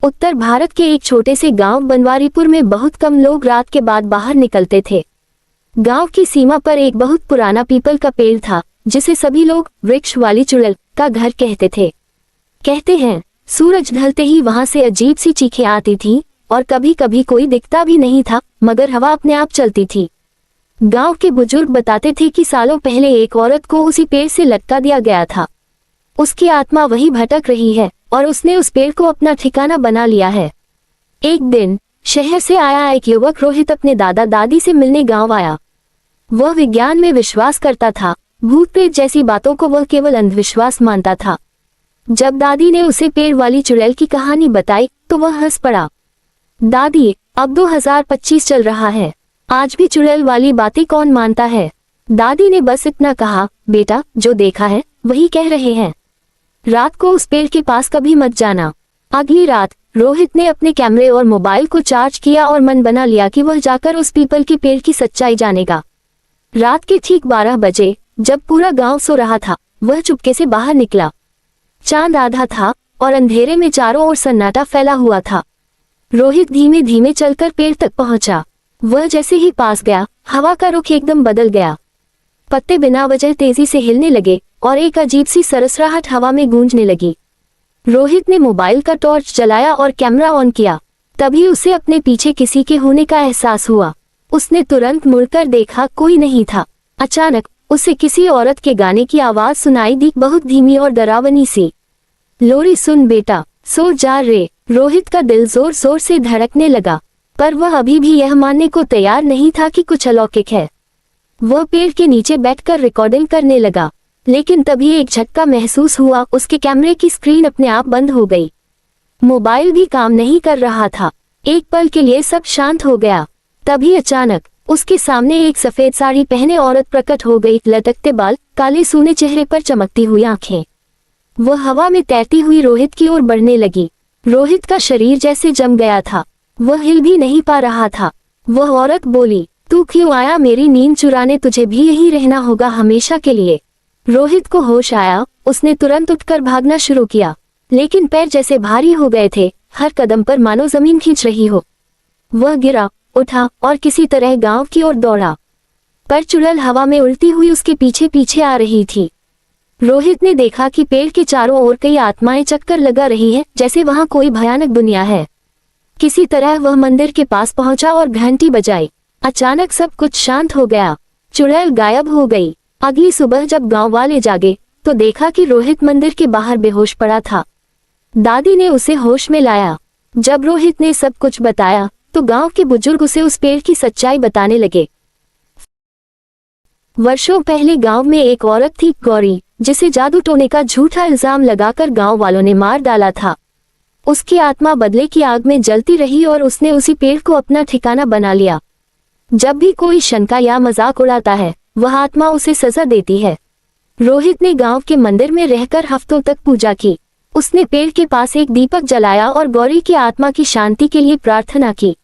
उत्तर भारत के एक छोटे से गांव बनवारीपुर में बहुत कम लोग रात के बाद बाहर निकलते थे। गांव की सीमा पर एक बहुत पुराना पीपल का पेड़ था, जिसे सभी लोग वृक्ष वाली चुड़ैल का घर कहते थे। कहते हैं सूरज ढलते ही वहां से अजीब सी चीखें आती थीं और कभी कभी कोई दिखता भी नहीं था, मगर हवा अपने आप चलती थी। गांव के बुजुर्ग बताते थे कि सालों पहले एक औरत को उसी पेड़ से लटका दिया गया था। उसकी आत्मा वहीं भटक रही है और उसने उस पेड़ को अपना ठिकाना बना लिया है। एक दिन शहर से आया एक युवक रोहित अपने दादा दादी से मिलने गांव आया। वह विज्ञान में विश्वास करता था, भूत प्रेत जैसी बातों को वह केवल अंधविश्वास मानता था। जब दादी ने उसे पेड़ वाली चुड़ैल की कहानी बताई तो वह हंस पड़ा। दादी, अब 2025 चल रहा है, आज भी चुड़ैल वाली बातें कौन मानता है? दादी ने बस इतना कहा, बेटा जो देखा है वही कह रहे हैं, रात को उस पेड़ के पास कभी मत जाना। अगली रात रोहित ने अपने कैमरे और मोबाइल को चार्ज किया और मन बना लिया कि वह जाकर उस पीपल के पेड़ की सच्चाई जानेगा। रात के ठीक 12 बजे जब पूरा गांव सो रहा था, वह चुपके से बाहर निकला। चांद आधा था और अंधेरे में चारों ओर सन्नाटा फैला हुआ था। रोहित धीमे धीमे चलकर पेड़ तक पहुंचा। वह जैसे ही पास गया, हवा का रुख एकदम बदल गया। पत्ते बिना वजह तेजी से हिलने लगे और एक अजीब सी सरसराहट हवा में गूंजने लगी। रोहित ने मोबाइल का टॉर्च जलाया और कैमरा ऑन किया। तभी उसे अपने पीछे किसी के होने का एहसास हुआ। उसने तुरंत मुड़कर देखा, कोई नहीं था। अचानक उसे किसी औरत के गाने की आवाज सुनाई दी, बहुत धीमी और डरावनी सी। लोरी सुन बेटा, सो जा रे। रोहित का दिल जोर जोर से धड़कने लगा, पर वह अभी भी यह मानने को तैयार नहीं था कि कुछ अलौकिक है। वह पेड़ के नीचे बैठकर रिकॉर्डिंग करने लगा, लेकिन तभी एक झटका महसूस हुआ। उसके कैमरे की स्क्रीन अपने आप बंद हो गई। मोबाइल भी काम नहीं कर रहा था। एक पल के लिए सब शांत हो गया। तभी अचानक उसके सामने एक सफेद साड़ी पहने औरत प्रकट हो गई। लटकते बाल, काले सूने चेहरे पर चमकती हुई आंखें। वह हवा में तैरती हुई रोहित की ओर बढ़ने लगी। रोहित का शरीर जैसे जम गया था, वह हिल भी नहीं पा रहा था। वह औरत बोली, तू क्यों आया मेरी नींद चुराने? तुझे भी यहीं रहना होगा हमेशा के लिए। रोहित को होश आया। उसने तुरंत उठकर भागना शुरू किया, लेकिन पैर जैसे भारी हो गए थे, हर कदम पर मानो जमीन खींच रही हो। वह गिरा, उठा और किसी तरह गांव की ओर दौड़ा, पर चुड़ैल हवा में उड़ती हुई उसके पीछे पीछे आ रही थी। रोहित ने देखा कि पेड़ के चारों ओर कई आत्माएं चक्कर लगा रही हैं, जैसे वहां कोई भयानक दुनिया है। किसी तरह वह मंदिर के पास पहुंचा और घंटी बजाई। अचानक सब कुछ शांत हो गया। चुड़ैल गायब हो गई। अगली सुबह जब गांव वाले जागे तो देखा कि रोहित मंदिर के बाहर बेहोश पड़ा था। दादी ने उसे होश में लाया। जब रोहित ने सब कुछ बताया तो गांव के बुजुर्ग उसे उस पेड़ की सच्चाई बताने लगे। वर्षों पहले गांव में एक औरत थी, गौरी, जिसे जादू टोने का झूठा इल्जाम लगाकर गांव वालों ने मार डाला था। उसकी आत्मा बदले की आग में जलती रही और उसने उसी पेड़ को अपना ठिकाना बना लिया। जब भी कोई शंका या मजाक उड़ाता है, वह आत्मा उसे सजा देती है। रोहित ने गांव के मंदिर में रहकर हफ्तों तक पूजा की। उसने पेड़ के पास एक दीपक जलाया और गौरी की आत्मा की शांति के लिए प्रार्थना की।